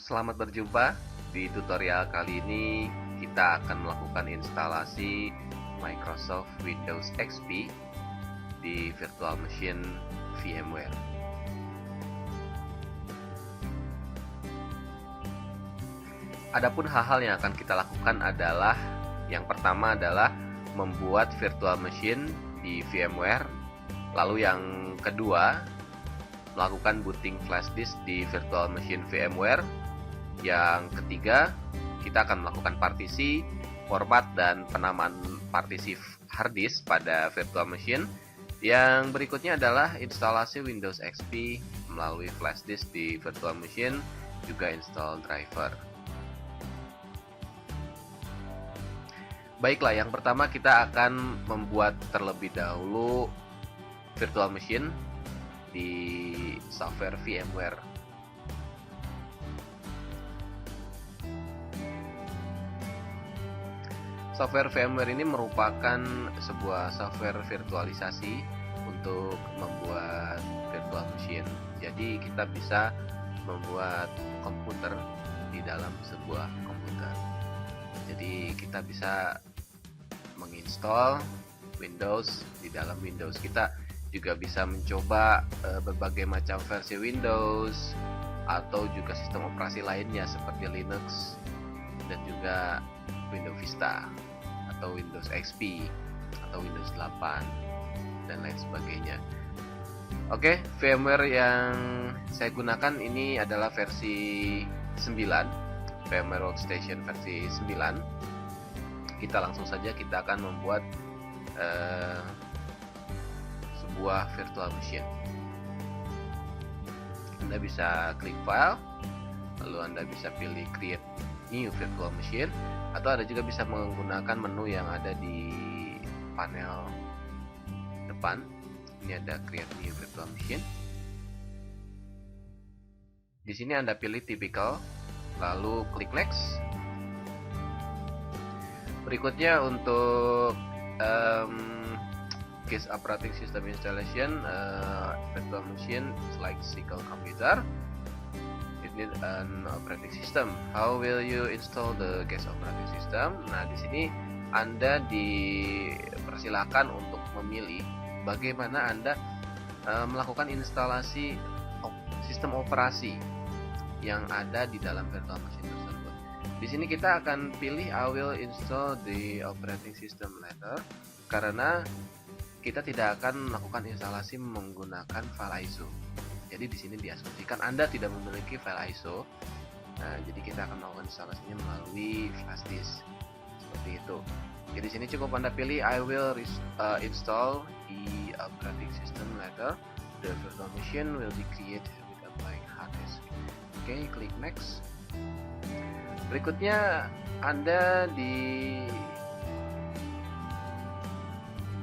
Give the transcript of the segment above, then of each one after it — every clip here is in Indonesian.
selamat berjumpa. Di tutorial kali ini kita akan melakukan instalasi Microsoft Windows XP di virtual machine VMware. Adapun hal-hal yang akan kita lakukan adalah yang pertama adalah membuat virtual machine di VMware, lalu yang kedua melakukan booting flash disk di virtual machine VMware. Yang ketiga, kita akan melakukan partisi, format, dan penamaan partisi hard disk pada virtual machine. Yang berikutnya adalah instalasi Windows XP melalui flash disk di virtual machine, juga install driver. Baiklah, yang pertama kita akan membuat terlebih dahulu virtual machine di software VMware. Software VMware ini merupakan sebuah software virtualisasi untuk membuat virtual machine. Jadi kita bisa membuat komputer di dalam sebuah komputer. Jadi kita bisa menginstal Windows di dalam Windows. Kita juga bisa mencoba berbagai macam versi Windows atau juga sistem operasi lainnya seperti Linux dan juga Windows Vista atau Windows XP atau Windows 8 dan lain sebagainya. Oke, VMware yang saya gunakan ini adalah versi 9, VMware Workstation versi 9. Kita langsung saja, kita akan membuat sebuah virtual machine. Anda bisa klik file, lalu Anda bisa pilih create new virtual machine, atau Anda juga bisa menggunakan menu yang ada di panel depan. Ini ada create new virtual machine. Di sini Anda pilih typical, lalu klik next. Berikutnya untuk case operating system installation, virtual machine is like single computer. It need an operating system. How will you install the case operating system? Nah, di sini Anda dipersilakan untuk memilih bagaimana Anda melakukan instalasi sistem operasi yang ada di dalam virtual machine tersebut. Di sini kita akan pilih I will install the operating system later, karena kita tidak akan melakukan instalasi menggunakan file ISO. Jadi di sini diasumsikan Anda tidak memiliki file ISO. Nah, jadi kita akan melakukan instalasinya melalui flash disk. Seperti itu. Jadi di sini cukup Anda pilih I will install the operating system later. The virtual machine will be created with a blank hard disk. Oke, klik next. Berikutnya Anda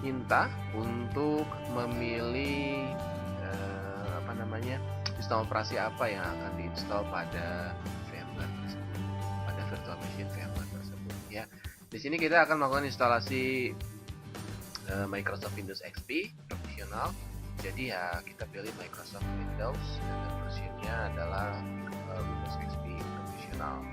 diminta untuk memilih sistem operasi apa yang akan diinstal pada VMware tersebut, pada virtual machine VMware tersebut. Ya, di sini kita akan melakukan instalasi Microsoft Windows XP profesional. Jadi ya kita pilih Microsoft Windows dan versinya adalah Windows XP profesional.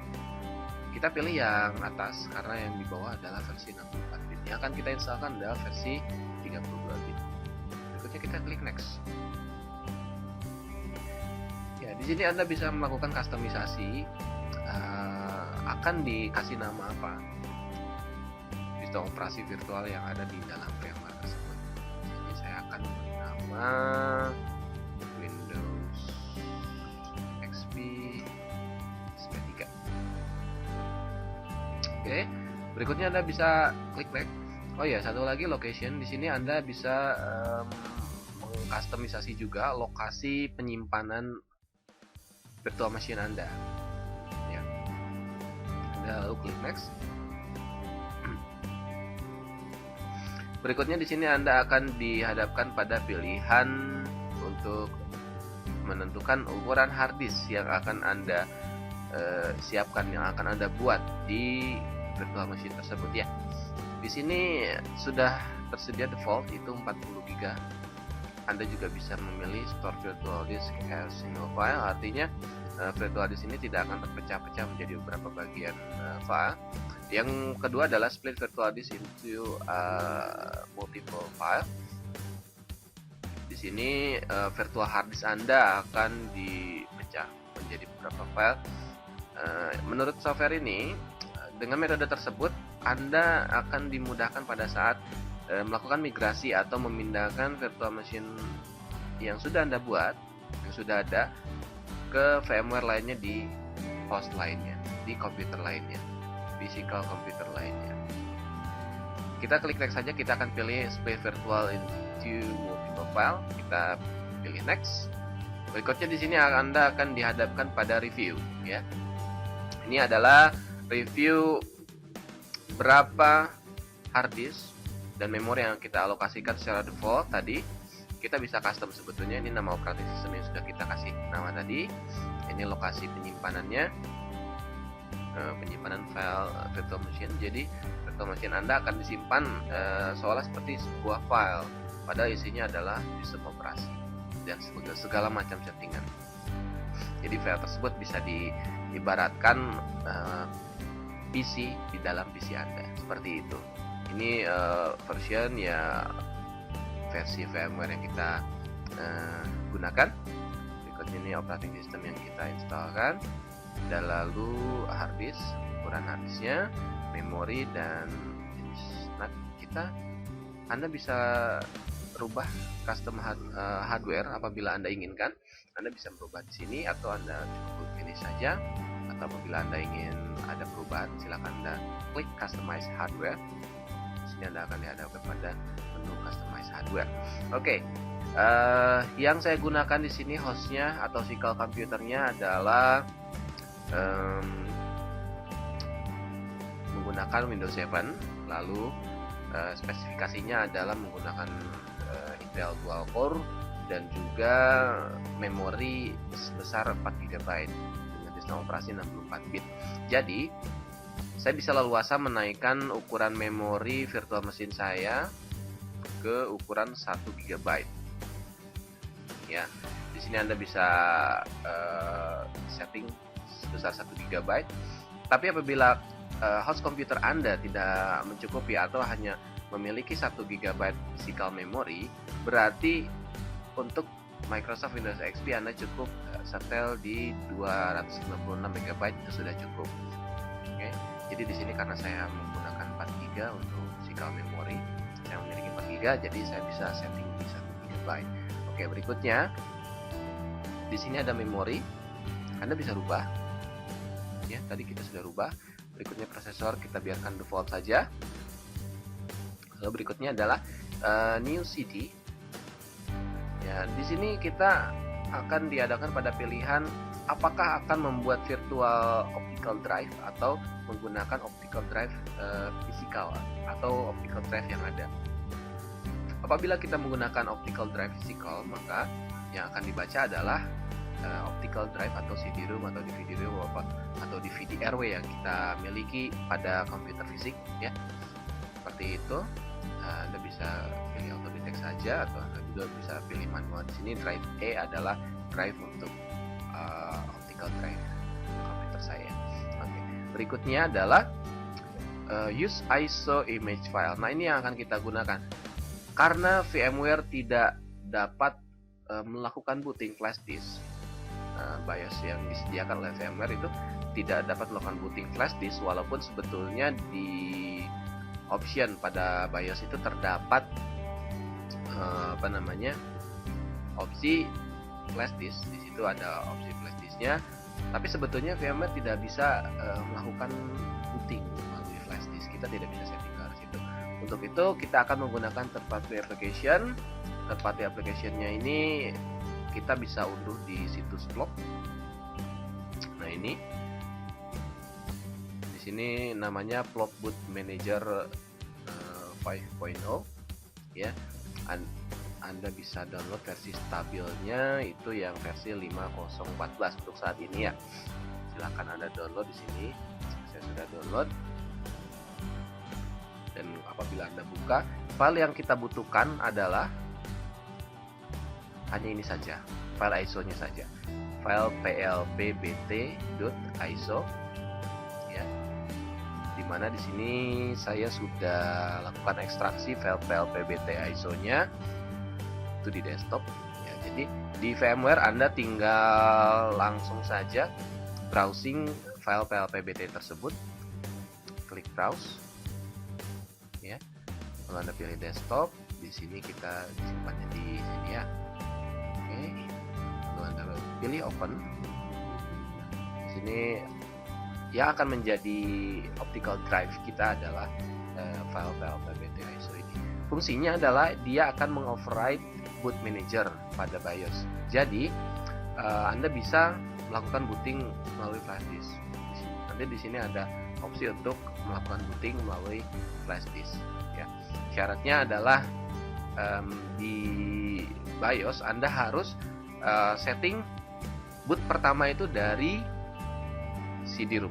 Kita pilih yang atas karena yang di bawah adalah versi 64 bit. Yang akan kita instalkan adalah versi 32 bit. Berikutnya kita klik next. Ya, di sini Anda bisa melakukan kustomisasi. Akan dikasih nama apa sistem operasi virtual yang ada di dalam VMware tersebut. Jadi saya akan memberi nama Windows XP SP3. Oke, berikutnya Anda bisa klik back. Oh ya, satu lagi location. Di sini Anda bisa mengkustomisasi juga lokasi penyimpanan virtual machine Anda. Ya. Anda lalu klik next. Berikutnya di sini Anda akan dihadapkan pada pilihan untuk menentukan ukuran hard disk yang akan Anda siapkan, yang akan Anda buat di virtual machine tersebut ya. Di sini sudah tersedia default itu 40 GB. Anda juga bisa memilih store virtual disk as single file, artinya virtual disk ini tidak akan terpecah-pecah menjadi beberapa bagian file. Yang kedua adalah split virtual disk into multiple file. Di sini virtual hard disk Anda akan dipecah menjadi beberapa file. Menurut software ini, dengan metode tersebut Anda akan dimudahkan pada saat melakukan migrasi atau memindahkan virtual machine yang sudah Anda buat, yang sudah ada, ke VMware lainnya di host lainnya, di komputer lainnya, physical komputer lainnya. Kita klik next saja, kita akan pilih split virtual into multiple file, kita pilih next. Berikutnya di sini Anda akan dihadapkan pada review, ya. Ini adalah review berapa hard disk dan memori yang kita alokasikan secara default tadi. Kita bisa custom sebetulnya, ini nama operating system yang sudah kita kasih nama tadi. Ini lokasi penyimpanannya, penyimpanan file virtual machine. Jadi virtual machine Anda akan disimpan seolah seperti sebuah file, padahal isinya adalah sistem operasi dan segala macam settingan. Jadi file tersebut bisa diibaratkan PC di dalam PC Anda, seperti itu. Ini version ya, versi VMware yang kita gunakan. Berikutnya ini operating system yang kita instalkan, dan lalu hard disk, ukuran hard disknya, memori, dan jenis NAT kita. Anda bisa rubah custom hardware apabila Anda inginkan. Anda bisa merubah di sini, atau Anda cukup pilih saja. Atau apabila Anda ingin ada perubahan, silakan Anda klik customize hardware. Di sini Anda akan dihadapkan pada menu customize hardware. Oke, yang saya gunakan di sini hostnya atau physical komputernya adalah menggunakan Windows 7. Lalu spesifikasinya adalah menggunakan Intel Dual Core dan juga memori sebesar 4 GB dengan sistem operasi 64 bit. Jadi saya bisa leluasa menaikkan ukuran memori virtual machine saya ke ukuran 1 GB. Ya, di sini Anda bisa setting sebesar 1 GB. Tapi apabila host komputer Anda tidak mencukupi atau hanya memiliki 1 GB physical memory, berarti untuk Microsoft Windows XP Anda cukup setel di 256 MB itu sudah cukup. Oke. Jadi di sini karena saya menggunakan 4 GB untuk physical memory, saya memiliki 4 GB, jadi saya bisa setting di 1 GB. Oke, berikutnya di sini ada memori. Anda bisa rubah. Ya, tadi kita sudah rubah. Berikutnya prosesor kita biarkan default saja. Lalu berikutnya adalah new CD. Ya, di sini kita akan dihadapkan pada pilihan apakah akan membuat virtual optical drive atau menggunakan optical drive physical atau optical drive yang ada. Apabila kita menggunakan optical drive physical, maka yang akan dibaca adalah optical drive atau CD-ROM atau DVD-ROM atau DVD-RW yang kita miliki pada komputer fisik, ya. Seperti itu. Anda bisa pilih auto detect saja, atau Anda juga bisa pilih manual. Di sini drive E adalah drive untuk optical drive komputer saya. Oke. Berikutnya adalah use ISO image file. Nah, ini yang akan kita gunakan. Karena VMware tidak dapat melakukan booting flash disk, BIOS yang disediakan oleh VMware itu tidak dapat melakukan booting flash disk, walaupun sebetulnya di option pada BIOS itu terdapat opsi flash disk. Di situ ada opsi flash disknya, tapi sebetulnya VMware tidak bisa melakukan booting melalui flash disk. Kita tidak bisa setting ke situ. Untuk itu kita akan menggunakan third party application. Third party applicationnya ini kita bisa unduh di situs blog. Nah, ini di sini namanya Plot Boot Manager 5.0, ya. Anda bisa download versi stabilnya itu yang versi 5014 untuk saat ini, ya. Silahkan Anda download di sini. Saya sudah download. Dan apabila Anda buka, file yang kita butuhkan adalah hanya ini saja, file ISO-nya saja. file plpbt.iso ya, dimana di sini saya sudah lakukan ekstraksi file plpbt.iso-nya itu di desktop ya. Jadi di VMware Anda tinggal langsung saja browsing file plpbt tersebut, klik browse ya, lalu Anda pilih desktop. Di sini kita simpannya di sini ya. Oke, lalu Anda pilih open. Di sini yang akan menjadi optical drive kita adalah file plpbt.iso ini. Fungsinya adalah dia akan mengoverride boot manager pada BIOS. Jadi Anda bisa melakukan booting melalui flash disk. Nanti di sini ada opsi untuk melakukan booting melalui flash disk ya. Syaratnya adalah di BIOS Anda harus setting boot pertama itu dari CD-ROM.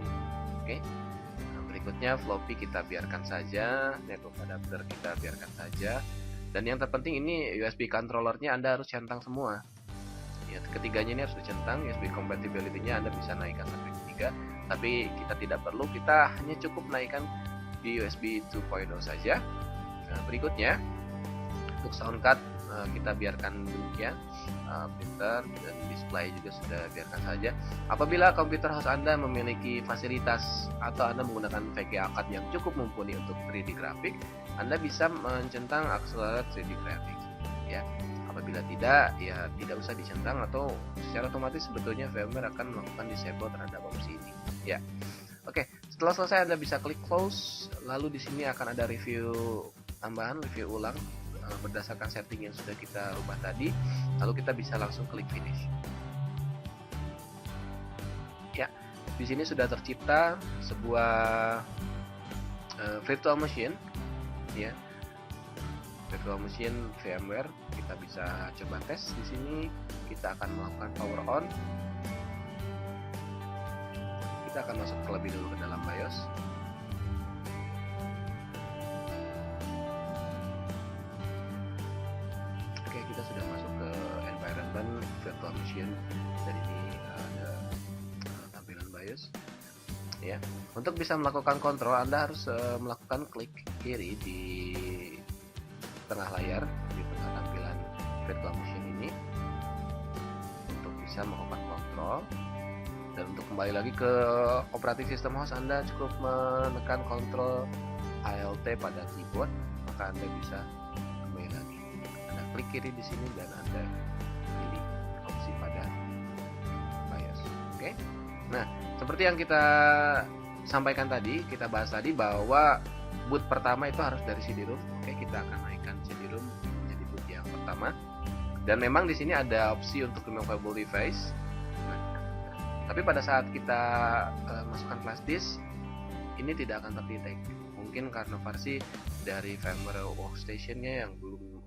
Oke. Nah, berikutnya floppy kita biarkan saja, network adapter kita biarkan saja, dan yang terpenting ini USB controllernya Anda harus centang semua. Ya, ketiganya ini harus dicentang. USB compatibility-nya Anda bisa naikkan sampai ketiga, tapi kita tidak perlu, kita hanya cukup naikkan di USB 2.0 saja. Nah, berikutnya untuk sound card kita biarkan demikian, printer dan display juga sudah biarkan saja. Apabila komputer host Anda memiliki fasilitas atau Anda menggunakan VGA card yang cukup mumpuni untuk 3D grafik, Anda bisa mencentang akselerator 3D grafik ya. Apabila tidak, ya tidak usah dicentang, atau secara otomatis sebetulnya VMware akan melakukan disable terhadap opsi ini ya. Oke, setelah selesai Anda bisa klik close, lalu di sini akan ada review tambahan, review ulang berdasarkan setting yang sudah kita rubah tadi, lalu kita bisa langsung klik finish. Ya, di sini sudah tercipta sebuah virtual machine, ya, virtual machine VMware. Kita bisa coba tes di sini. Kita akan melakukan power on. Kita akan masuk terlebih dulu ke dalam BIOS. Kita sudah masuk ke environment virtual machine, dan ini ada tampilan BIOS ya. Untuk bisa melakukan kontrol, Anda harus melakukan klik kiri di tengah layar, di tengah tampilan virtual machine ini, untuk bisa melakukan kontrol. Dan untuk kembali lagi ke operating system host, Anda cukup menekan kontrol Alt pada keyboard, maka Anda bisa kembali lagi. Klik kiri di sini dan Anda pilih opsi pada BIOS. Oke. Nah, seperti yang kita sampaikan tadi, kita bahas tadi bahwa boot pertama itu harus dari CD-ROM. Oke, kita akan naikkan CD-ROM menjadi boot yang pertama. Dan memang di sini ada opsi untuk removable device. Nah, tapi pada saat kita masukkan flash disk, ini tidak akan terdetek. Mungkin karena versi dari VMware Workstation-nya yang belum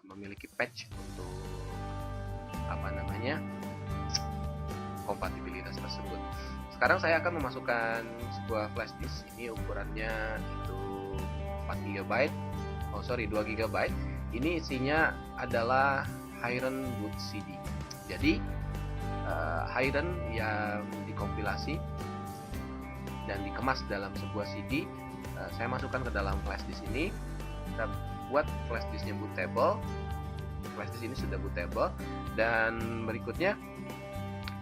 memiliki patch untuk kompatibilitas tersebut. Sekarang saya akan memasukkan sebuah flash disk. Ini ukurannya itu 2 GB. Ini isinya adalah Hiren boot CD. Jadi Hiren yang dikompilasi dan dikemas dalam sebuah CD, saya masukkan ke dalam flash disk ini. Kita buat flash disknya bootable. Flash disk ini sudah bootable, dan berikutnya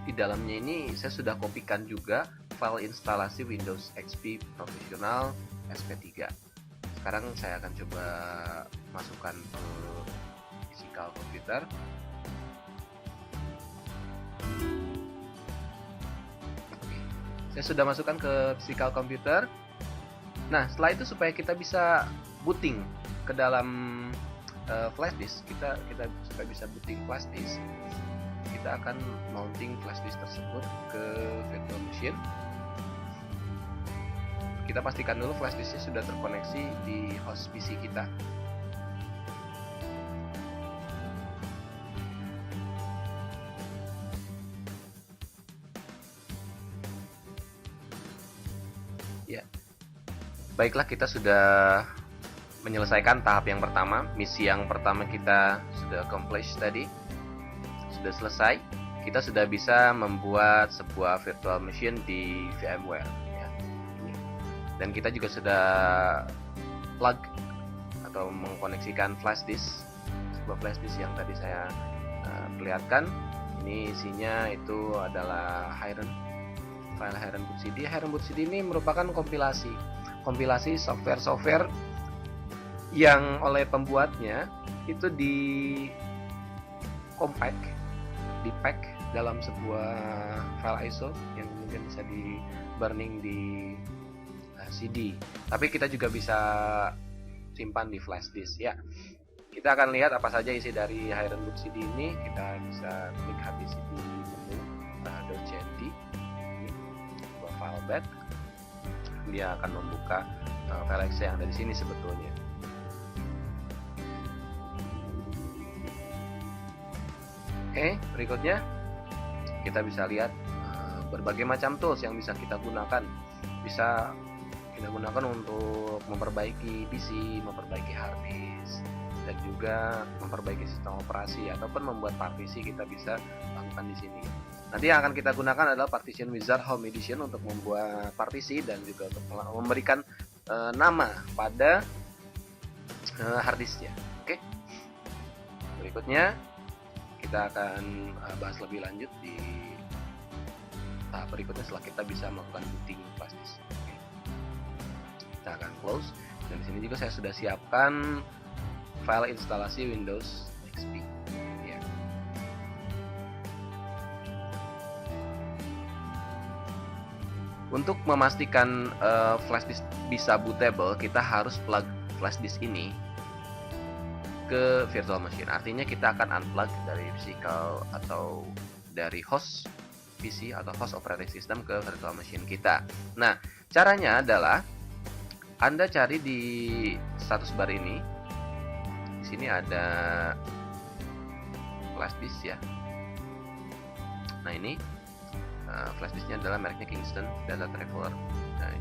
di dalamnya ini saya sudah kopikan juga file instalasi Windows XP Professional SP3. Sekarang saya akan coba masukkan ke physical computer. Oke, saya sudah masukkan ke physical computer. Nah, setelah itu supaya kita bisa booting ke dalam flash disk, kita supaya bisa booting flash disk, kita akan mounting flash disk tersebut ke virtual machine. Kita pastikan dulu flash disknya sudah terkoneksi di host PC kita. Ya, baiklah, kita sudah menyelesaikan tahap yang pertama. Misi yang pertama kita sudah accomplish tadi, sudah selesai. kita sudah bisa membuat sebuah virtual machine di VMware ya. Dan kita juga sudah plug atau mengkoneksikan flash disk, sebuah flash disk yang tadi saya perlihatkan. Ini isinya itu adalah file HirenBootcd. HirenBootcd ini merupakan kompilasi software yang oleh pembuatnya itu di-pack dalam sebuah file ISO yang kemudian bisa di burning di CD. Tapi kita juga bisa simpan di flash disk ya. Kita akan lihat apa saja isi dari HirenBootcd ini. Kita bisa klik HBCD menu .cd, ini sebuah file bed. Dia akan membuka file exe yang ada di sini sebetulnya. Oke, berikutnya kita bisa lihat berbagai macam tools yang bisa kita gunakan. Bisa kita gunakan untuk memperbaiki PC, memperbaiki hard disk, dan juga memperbaiki sistem operasi ataupun membuat partisi kita bisa lakukan di sini. Nanti yang akan kita gunakan adalah Partition Wizard Home Edition untuk membuat partisi dan juga untuk memberikan nama pada hard disknya. Oke. Berikutnya kita akan bahas lebih lanjut di tahap berikutnya setelah kita bisa melakukan booting flash disk. Oke. Kita akan close, dan di sini juga saya sudah siapkan file instalasi Windows XP. Ya. Untuk memastikan flash disk bisa bootable, kita harus plug flash disk ini ke virtual machine. Artinya kita akan unplug dari physical atau dari host PC atau host operating system ke virtual machine kita. Nah, caranya adalah Anda cari di status bar ini. Di sini ada flash disk ya. Nah, ini flash disknya adalah mereknya Kingston Data Traveler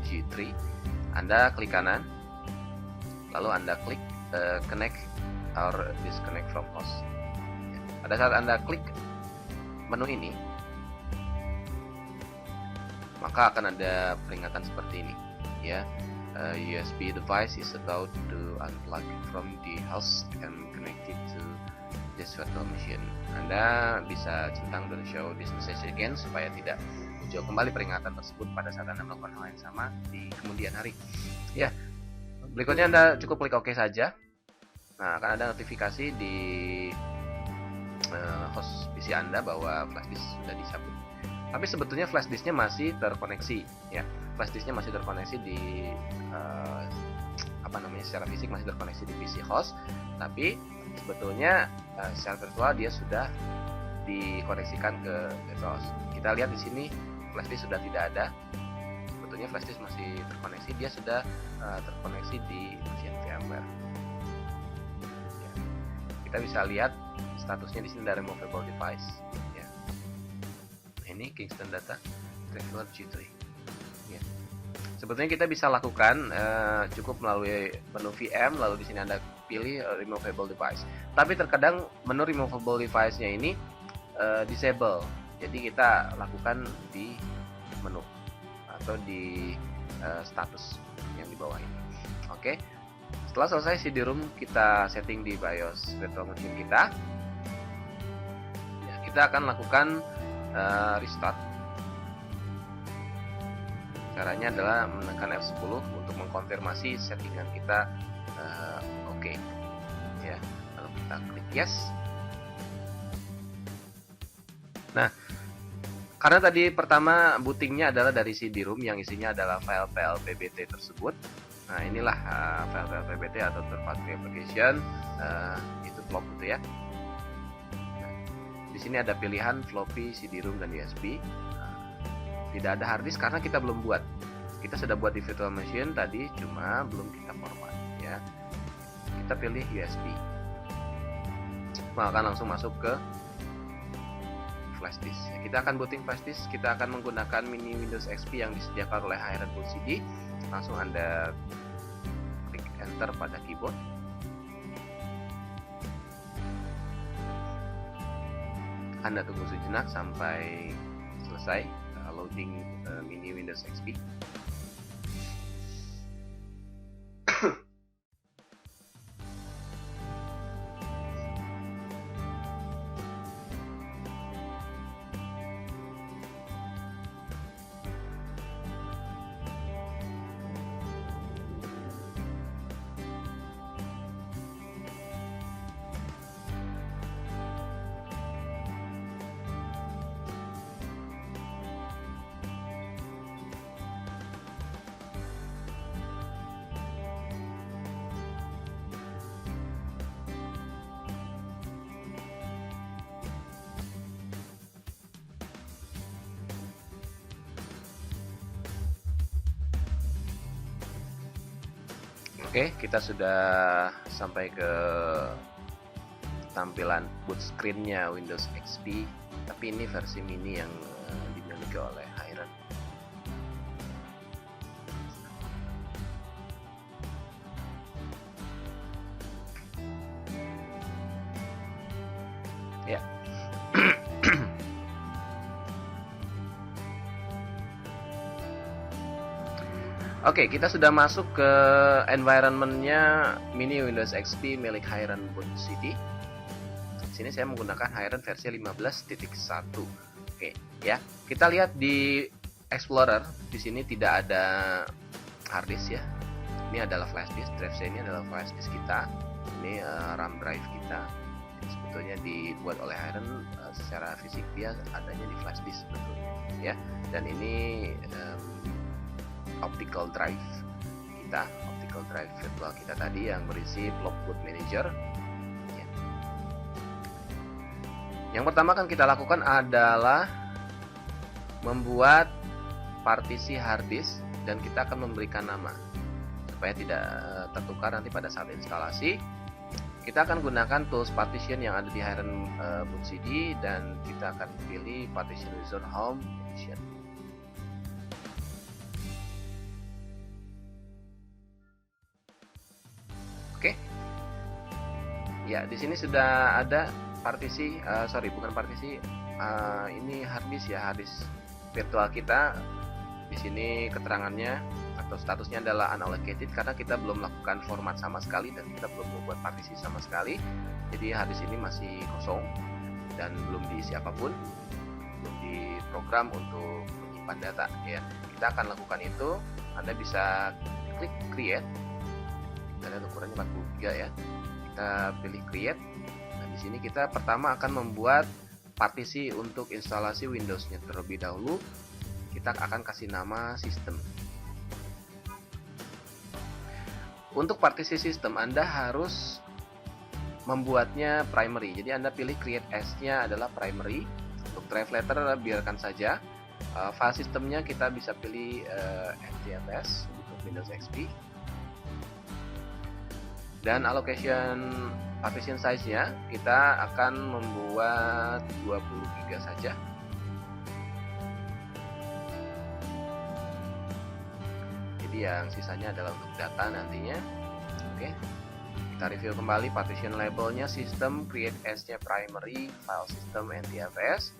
G3. Anda klik kanan, lalu Anda klik connect or disconnect from host. Pada saat Anda klik menu ini, maka akan ada peringatan seperti ini ya. USB device is about to unplug from the host and connect it to this virtual machine. Anda bisa centang dan show this message again supaya tidak muncul kembali peringatan tersebut pada saat Anda melakukan hal yang sama di kemudian hari. Ya, berikutnya Anda cukup klik OK saja. Nah, akan ada notifikasi di host PC Anda bahwa flash disk sudah disambut. Tapi sebetulnya flash disknya masih terkoneksi, ya. Flash disknya masih terkoneksi di secara fisik masih terkoneksi di PC host, tapi sebetulnya secara virtual dia sudah dikoneksikan ke virtual host. Kita lihat di sini flash disk sudah tidak ada. Sebetulnya flash disk masih terkoneksi, dia sudah terkoneksi di mesin VMware. Kita bisa lihat statusnya di sini dari removable device ya. Ini Kingston Data Traveler G3 ya. Sebetulnya kita bisa lakukan cukup melalui menu VM, lalu di sini Anda pilih removable device. Tapi terkadang menu removable device-nya ini disable. Jadi kita lakukan di menu atau di status yang di bawah ini. Oke. Setelah selesai CD-ROM kita setting di BIOS virtual machine kita, ya, kita akan lakukan restart. Caranya adalah menekan F10 untuk mengkonfirmasi settingan kita oke. Ya, lalu kita klik yes. Nah, karena tadi pertama bootingnya adalah dari CD-ROM yang isinya adalah file-file PBT tersebut. Nah, inilah file-file PBT atau third party application, itu flop itu ya. Nah, di sini ada pilihan floppy, CD-ROM dan USB. Nah, tidak ada hard disk karena kita belum buat. Kita sudah buat di virtual machine tadi, cuma belum kita format ya. Kita pilih USB. Maka langsung masuk ke flash disk. Kita akan booting flash disk. Kita akan menggunakan mini Windows XP yang disediakan oleh HirenBootcd. Langsung Anda klik enter pada keyboard. Anda tunggu sejenak sampai selesai loading mini Windows XP. Oke, kita sudah sampai ke tampilan boot screen-nya Windows XP, tapi ini versi mini yang dimiliki oleh Hiren. Ya. Oke, kita sudah masuk ke environment-nya mini Windows XP milik Hiren Boot City. Di sini saya menggunakan Hiren versi 15.1. Oke, ya. Kita lihat di Explorer, di sini tidak ada hard disk ya. Ini adalah flash disk, drive C ini adalah flash disk kita. Ini RAM drive kita. Sebetulnya dibuat oleh Hiren secara fisik dia adanya di flash disk sebetulnya, ya. Dan ini optical drive kita, optical drive virtual kita tadi yang berisi block boot manager. Ya. Yang pertama kan kita lakukan adalah membuat partisi hard disk dan kita akan memberikan nama supaya tidak tertukar nanti pada saat instalasi. Kita akan gunakan tools partition yang ada di Hiren Boot CD dan kita akan pilih partition user home edition. Oke, ya di sini sudah ada partisi, bukan partisi, ini hard disk ya, hard disk virtual kita. Di sini keterangannya atau statusnya adalah unallocated karena kita belum melakukan format sama sekali dan kita belum membuat partisi sama sekali. Jadi hard disk ini masih kosong dan belum diisi apapun, belum diprogram untuk menyimpan data. Ya, kita akan lakukan itu. Anda bisa klik create. Ada ukurannya 40 GB ya. Kita pilih create. Nah, di sini kita pertama akan membuat partisi untuk instalasi Windows-nya terlebih dahulu. Kita akan kasih nama sistem. Untuk partisi sistem Anda harus membuatnya primary. Jadi Anda pilih create as-nya adalah primary. Untuk drive letter biarkan saja. File sistemnya kita bisa pilih NTFS untuk Windows XP. Dan allocation partition size-nya kita akan membuat 20 GB saja. Jadi yang sisanya adalah untuk data nantinya. Oke. Kita review kembali partition labelnya system, create as-nya primary, file system NTFS,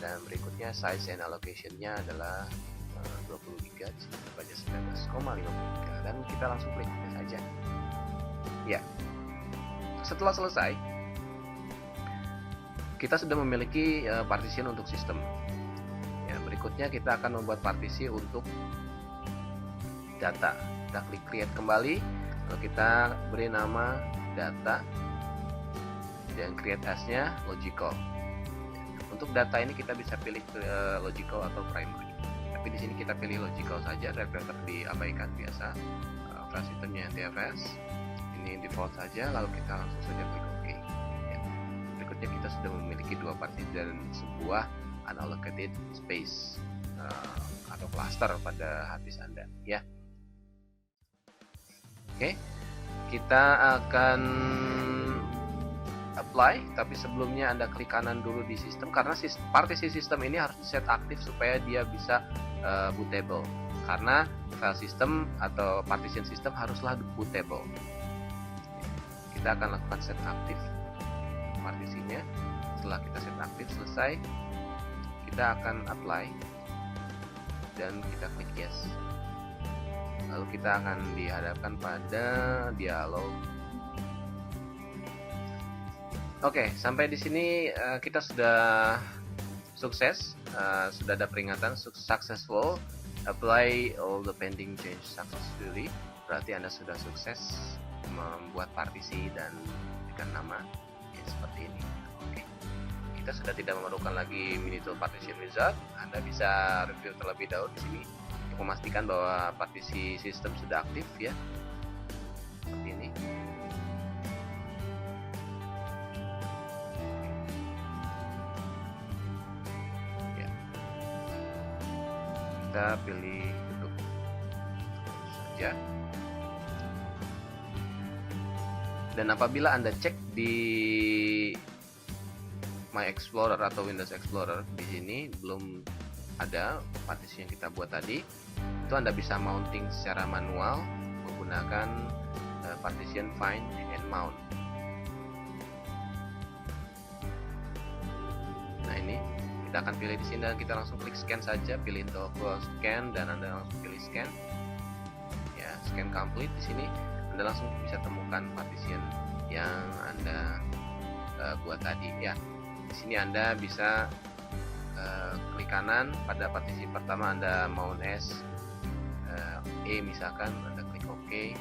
dan berikutnya size and allocation-nya adalah 20 GB, kita baca 19,50 GB dan kita langsung klik saja. Ya, setelah selesai, kita sudah memiliki partition untuk sistem. Ya, berikutnya kita akan membuat partisi untuk data. Kita klik create kembali, lalu kita beri nama data dan create as-nya logical. Untuk data ini kita bisa pilih logical atau primary. Tapi di sini kita pilih logical saja, driver diabaikan biasa. File sistemnya NTFS. Ini default saja, lalu kita langsung saja klik OK. Ya. Berikutnya kita sudah memiliki dua partisi dan sebuah unallocated space atau cluster pada hard disk Anda. Ya. Oke, kita akan apply, tapi sebelumnya Anda klik kanan dulu di sistem karena partisi sistem ini harus di set aktif supaya dia bisa bootable. Karena file system atau partition system haruslah bootable. Kita akan lakukan set aktif partisinya. setelah kita set aktif selesai, kita akan apply dan kita klik yes. Lalu kita akan dihadapkan pada dialog. Oke, sampai di sini kita sudah sukses, sudah ada peringatan successful, apply all the pending change successfully. Berarti Anda sudah sukses membuat partisi dan berikan nama ya, seperti ini. Oke, kita sudah tidak memerlukan lagi Minitool Partition Wizard. Anda bisa review terlebih dahulu di sini untuk memastikan bahwa partisi sistem sudah aktif ya, seperti ini. Ya. Kita pilih tutup saja. Dan apabila Anda cek di My Explorer atau Windows Explorer, di sini belum ada partisi yang kita buat tadi, itu Anda bisa mounting secara manual menggunakan partition find and mount. Nah, ini kita akan pilih di sini dan kita langsung klik scan saja, pilih toggle scan dan Anda langsung pilih scan. Ya, scan complete. Di sini Anda langsung bisa temukan partition yang Anda buat tadi ya. Di sini Anda bisa klik kanan pada partisi pertama, Anda mount S E misalkan, Anda klik OK.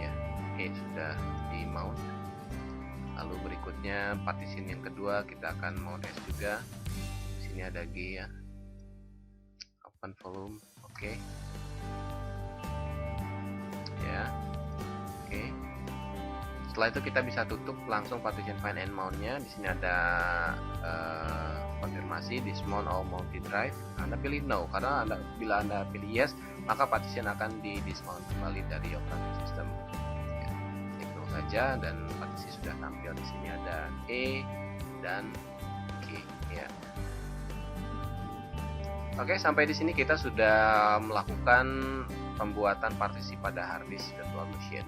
Ya, oke, sudah di mount. Lalu berikutnya partition yang kedua kita akan mount S juga. Di sini ada G ya. Open volume, oke. Ya, oke. Setelah itu kita bisa tutup langsung partition find and mount-nya. Di sini ada konfirmasi dismount all mounted drive. Anda pilih no karena bila Anda pilih yes, maka partition akan di dismount kembali dari operating system. Ya, klik no saja dan partisi sudah tampil. Di sini ada E dan G ya. Oke, sampai di sini kita sudah melakukan pembuatan partisi pada hard disk virtual machine.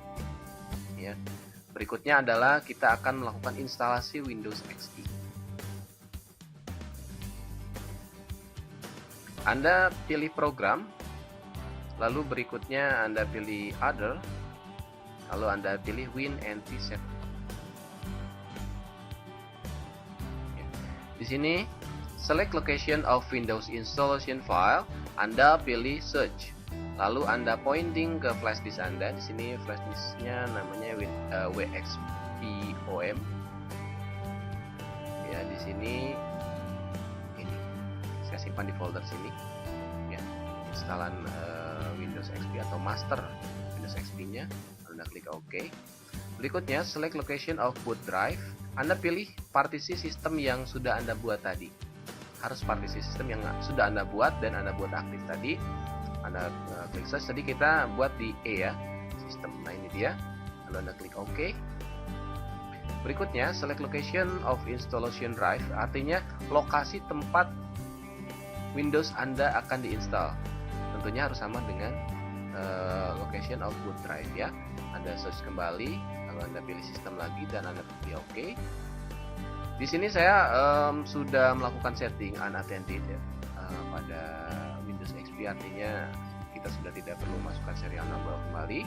Ya. Berikutnya adalah kita akan melakukan instalasi Windows XP. Anda pilih program, lalu berikutnya Anda pilih other, lalu Anda pilih WinNT Setup. Ya. Di sini select location of Windows installation file, Anda pilih search. Lalu Anda pointing ke flash disk Anda. Di sini flash disknya namanya WXPOM. Ya, di sini ini saya simpan di folder sini. Ya, instalan Windows XP atau master Windows XP-nya. Anda klik OK. Berikutnya select location of boot drive. Anda pilih partisi sistem yang sudah Anda buat tadi. Harus partisi sistem yang sudah Anda buat dan Anda buat aktif tadi. Anda klik search, tadi kita buat di E ya, sistem. Nah, ini dia. Lalu Anda klik OK. Berikutnya select location of installation drive, artinya lokasi tempat Windows Anda akan diinstal. Tentunya harus sama dengan location of boot drive ya. Anda search kembali, lalu Anda pilih sistem lagi dan Anda pilih OK. Di sini saya sudah melakukan setting unattended ya, pada Windows XP, artinya kita sudah tidak perlu masukkan serial number kembali.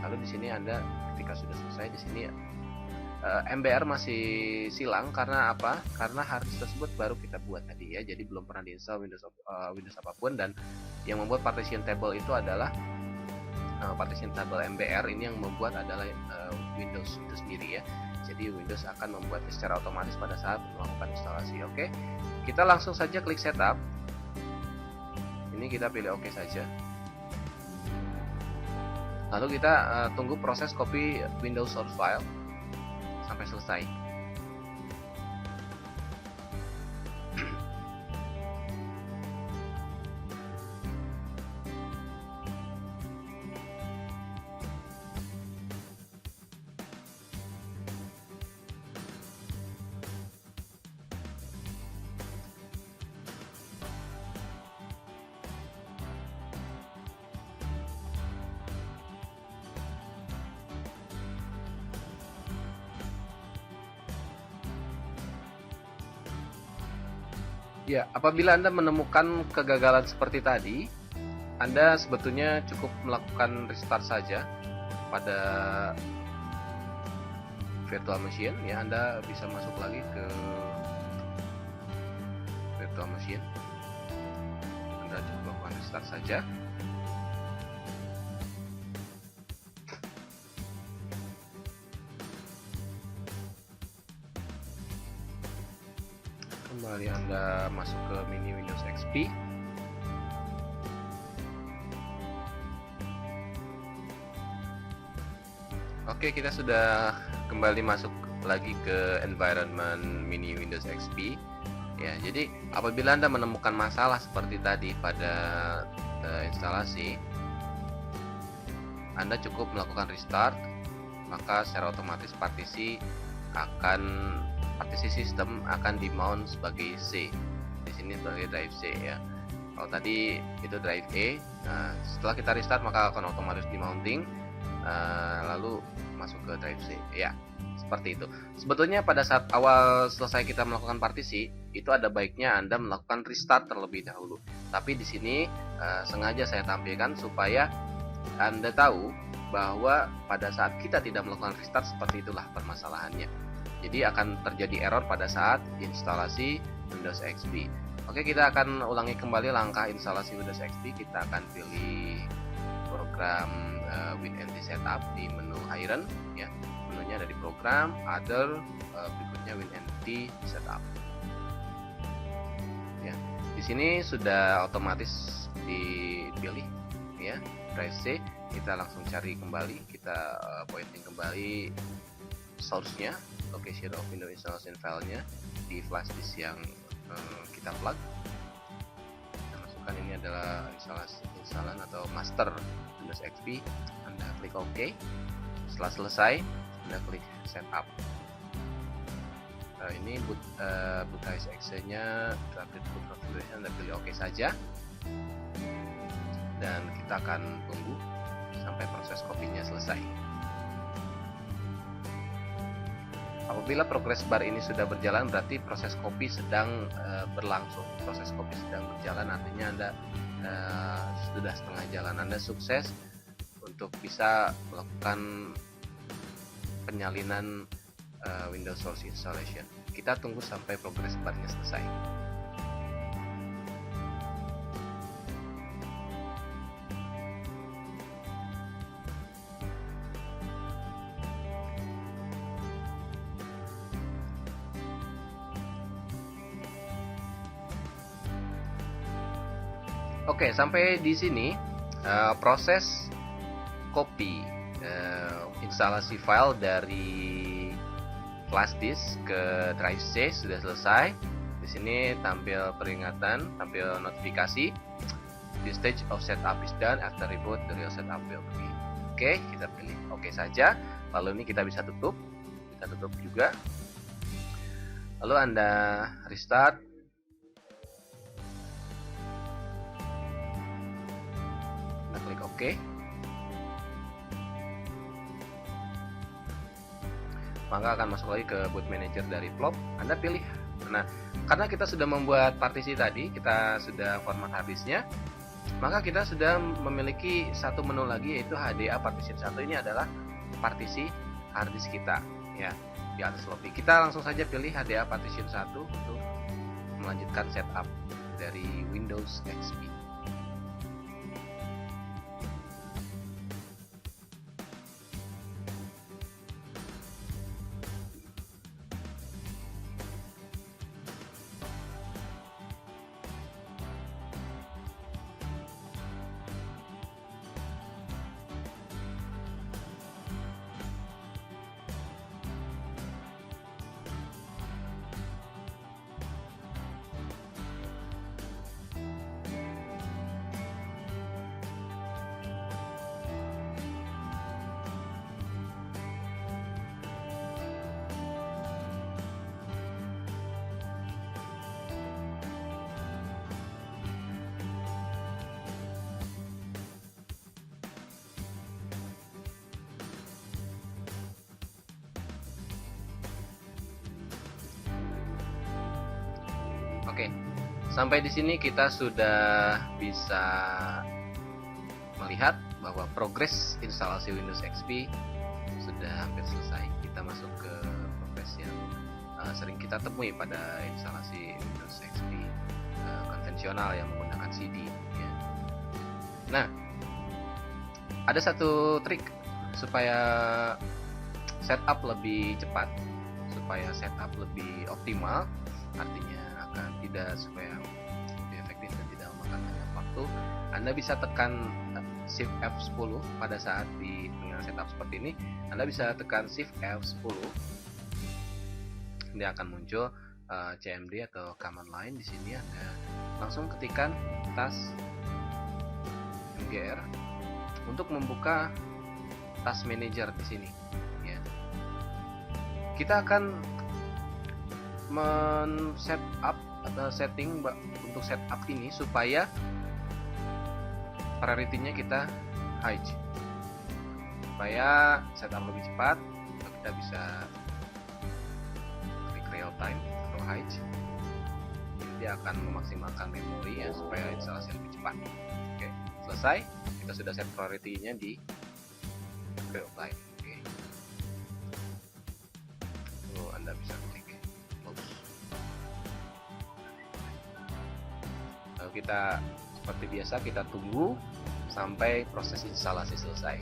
Lalu di sini Anda ketika sudah selesai, di sini MBR masih silang karena apa? Karena hard disk tersebut baru kita buat tadi ya, jadi belum pernah diinstal Windows apapun, dan yang membuat partition table itu adalah partition table MBR ini yang membuat adalah Windows itu sendiri ya. Jadi Windows akan membuatnya secara otomatis pada saat melakukan instalasi. Oke, kita langsung saja klik setup. Ini kita pilih OK saja. Lalu kita tunggu proses copy Windows source file sampai selesai. Ya, apabila Anda menemukan kegagalan seperti tadi, Anda sebetulnya cukup melakukan restart saja pada virtual machine. Ya, Anda bisa masuk lagi ke virtual machine. Anda cukup melakukan restart saja. Kembali Anda masuk ke mini Windows XP. Oke, kita sudah kembali masuk lagi ke environment mini Windows XP. Ya, jadi apabila Anda menemukan masalah seperti tadi pada instalasi, Anda cukup melakukan restart, maka secara otomatis partisi sistem akan dimount sebagai C. Di sini sebagai drive C ya. Kalau tadi itu drive E, nah, setelah kita restart maka akan otomatis dimounting, lalu masuk ke drive C. Ya, seperti itu. Sebetulnya pada saat awal selesai kita melakukan partisi, itu ada baiknya Anda melakukan restart terlebih dahulu. Tapi di sini sengaja saya tampilkan supaya Anda tahu bahwa pada saat kita tidak melakukan restart, seperti itulah permasalahannya. Jadi akan terjadi error pada saat instalasi Windows XP. Oke, kita akan ulangi kembali langkah instalasi Windows XP. Kita akan pilih program WinNT Setup di menu Iron ya. Menunya ada di program, Other, berikutnya WinNT Setup. Ya. Di sini sudah otomatis dipilih ya, drive C. Kita langsung cari kembali, kita pointing kembali source-nya, location of Windows installation file-nya di flash disk yang kita plug. Kita masukkan ini adalah instalan atau master Windows XP. Anda klik OK. Setelah selesai, Anda klik setup. Ini boot exe-nya update boot configuration, Anda pilih OK saja. Dan kita akan tunggu sampai proses kopinya selesai. Apabila progress bar ini sudah berjalan, berarti proses copy sedang berlangsung. Proses copy sedang berjalan, artinya Anda sudah setengah jalan. Anda sukses untuk bisa melakukan penyalinan Windows Source Installation. Kita tunggu sampai progress barnya selesai. Oke, sampai di sini proses copy instalasi file dari flash disk ke drive C sudah selesai. Di sini tampil peringatan, tampil notifikasi. The stage of setup is done. After reboot, the real setup will begin. Oke, kita pilih OK saja. Lalu ini kita bisa tutup. Kita tutup juga. Lalu Anda restart. Klik OK. Maka akan masuk lagi ke boot manager dari Plop. Anda pilih. Nah, karena kita sudah membuat partisi tadi, kita sudah format harddisknya, maka kita sudah memiliki satu menu lagi, yaitu HDA partition 1. Ini adalah partisi harddisk kita ya, di atas lobby. Kita langsung saja pilih HDA partition 1 untuk melanjutkan setup dari Windows XP. Sampai di sini kita sudah bisa melihat bahwa progres instalasi Windows XP sudah hampir selesai. Kita masuk ke progres yang sering kita temui pada instalasi Windows XP konvensional yang menggunakan CD ya. Nah, ada satu trik supaya setup lebih cepat, supaya setup lebih optimal, artinya akan tidak supaya lebih efektif dan tidak memakan banyak waktu. Anda bisa tekan Shift F10 pada saat di tengah setup seperti ini. Anda bisa tekan Shift F10, dia akan muncul CMD atau command line. Di sini Anda langsung ketikkan task MGR untuk membuka task manager di sini ya. Kita akan men-setup atau setting untuk setup ini supaya priority-nya kita high, supaya setup lebih cepat. Kita bisa klik real time atau high. Dia akan memaksimalkan memori ya supaya instalasi lebih cepat. Oke, selesai. Kita sudah set priority-nya di real time. Oke. Lalu Anda bisa klik close. Lalu kita seperti biasa kita tunggu sampai proses instalasi selesai.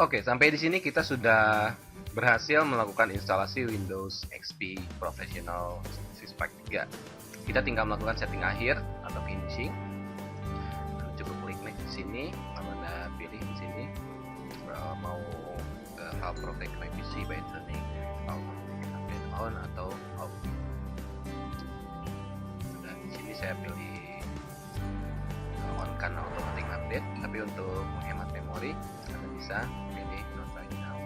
Oke, sampai di sini kita sudah berhasil melakukan instalasi Windows XP Professional Service Pack 3. Kita tinggal melakukan setting akhir atau finishing. Anda cukup klik next di sini, lalu Anda pilih di sini mau file protect my PC by turning file protect update on atau off. Dan di sini saya pilih on kan automatic update, tapi untuk menghemat memori Anda bisa pilih not right now.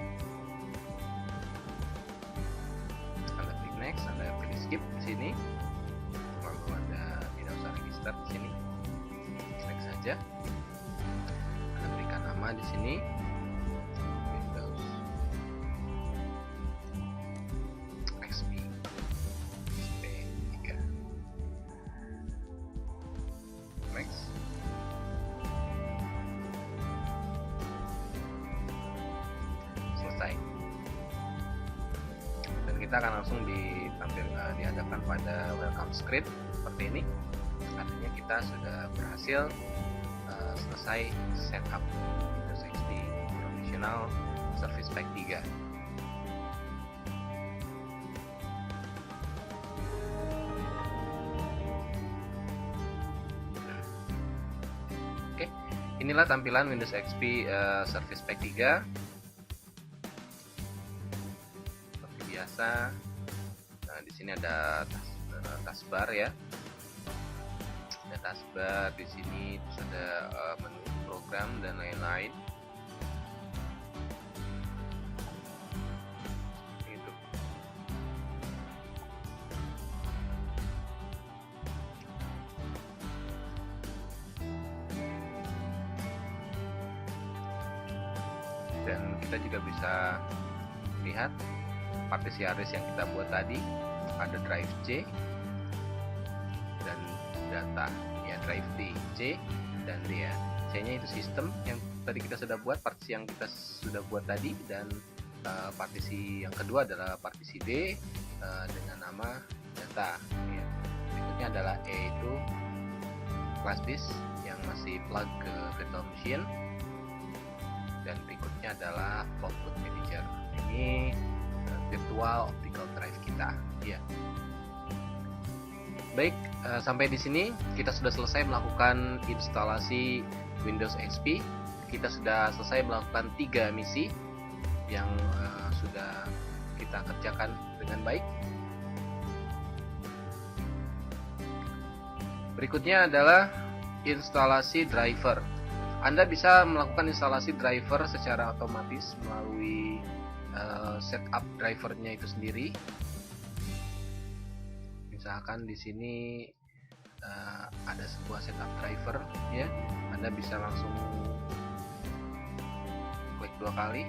Anda klik next, Anda pilih skip di sini. Lalu Anda tidak usah register di sini. Klik saja. Anda berikan nama di sini Windows XP SP3. Next. Selesai. Dan kita akan langsung dihadapkan pada welcome screen seperti ini. Artinya kita sudah berhasil selesai setup Windows XP Professional Service Pack 3. Oke, inilah tampilan Windows XP Service Pack 3. Seperti biasa. Nah, di sini ada taskbar ya. Ada taskbar di sini, terus ada menu program dan lain-lain. Gitu. Dan kita juga bisa lihat partisi hard disk yang kita buat tadi. Ada drive C dan data ya, drive D, C dan D ya. C nya itu sistem yang tadi kita sudah buat, partisi yang kita sudah buat tadi, dan partisi yang kedua adalah partisi D dengan nama data ya. Berikutnya adalah E, itu flash disk yang masih plug ke virtual machine, dan berikutnya adalah output manager. Ini virtual optical drive kita ya. Baik, sampai di sini kita sudah selesai melakukan instalasi Windows XP. Kita sudah selesai melakukan 3 misi yang sudah kita kerjakan dengan baik. Berikutnya adalah instalasi driver. Anda bisa melakukan instalasi driver secara otomatis melalui setup drivernya itu sendiri. Misalkan di sini ada sebuah setup driver, ya, Anda bisa langsung klik 2 kali.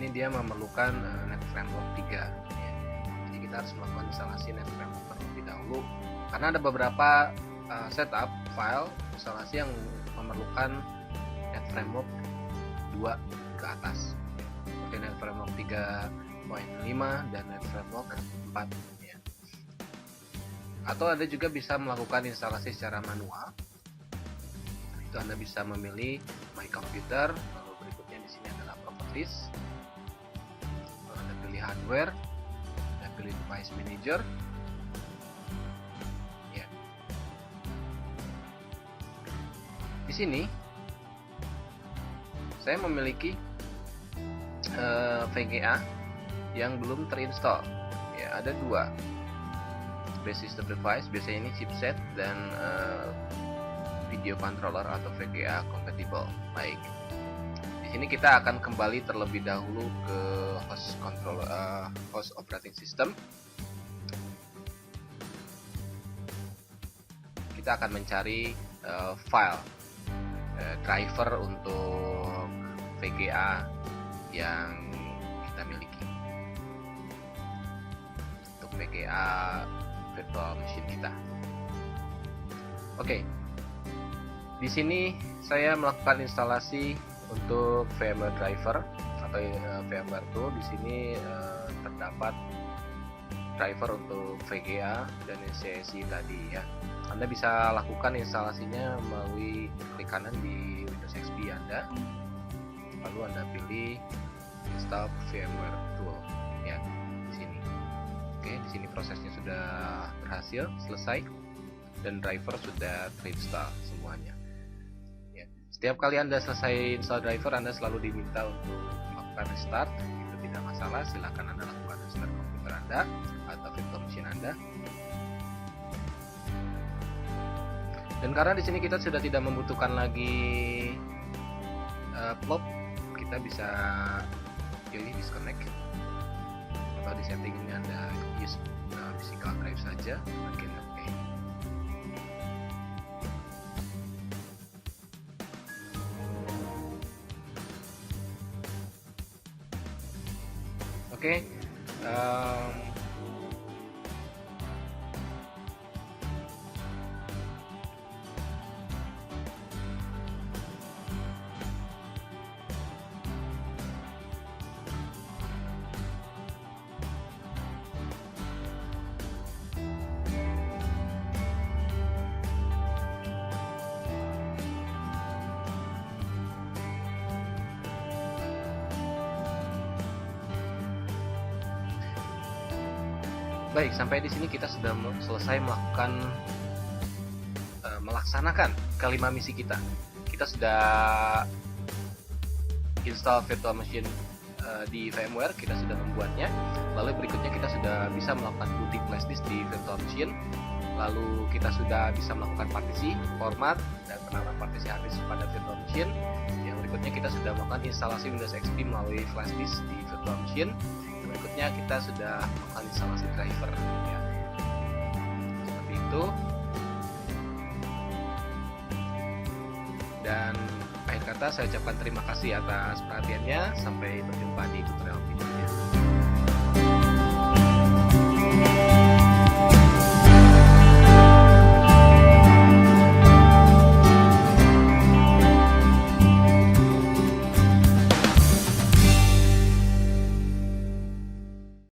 Ini dia memerlukan NetFramework 3, ya. Jadi kita harus melakukan instalasi NetFramework terlebih dahulu karena ada beberapa setup file instalasi yang memerlukan NetFramework 2 ke atas, seperti NetFramework 3.5 dan NetFramework 4, ya. Atau Anda juga bisa melakukan instalasi secara manual. Itu Anda bisa memilih My Computer, lalu berikutnya di sini adalah Properties. Hardware dan pilih Device Manager, ya. Di sini saya memiliki VGA yang belum terinstall, ya. Ada 2 base system device, biasanya ini chipset dan video controller atau VGA compatible. Baik, di sini kita akan kembali terlebih dahulu ke host operating system. Kita akan mencari file driver untuk VGA yang kita miliki, untuk VGA virtual machine kita. Oke, di sini saya melakukan instalasi untuk VMware driver atau VMware Tool. Di sini terdapat driver untuk VGA dan CSI tadi, ya. Anda bisa lakukan instalasinya melalui klik kanan di Windows XP Anda, lalu Anda pilih install VMware Tool, ya, di sini. Oke, di sini prosesnya sudah berhasil selesai dan driver sudah terinstall semuanya. Setiap kali Anda selesai install driver, Anda selalu diminta untuk melakukan restart. Itu tidak masalah, silakan Anda lakukan restart komputer Anda atau virtual machine Anda. Dan karena di sini kita sudah tidak membutuhkan lagi plop, kita bisa pilih disconnect, atau di setting ini Anda use physical drive saja, mungkin oke. Oke, baik, sampai di sini kita sudah selesai melaksanakan kelima misi kita. Kita sudah install virtual machine di VMware, kita sudah membuatnya. Lalu berikutnya kita sudah bisa melakukan booting flash disk di virtual machine. Lalu kita sudah bisa melakukan partisi, format, dan penanaman partisi hard disk pada virtual machine. Yang berikutnya kita sudah melakukan instalasi Windows XP melalui flash disk di virtual machine. Berikutnya kita sudah melakukan instalasi driver, ya. Seperti itu. Dan akhir kata saya ucapkan terima kasih atas perhatiannya. Sampai berjumpa di tutorial berikutnya.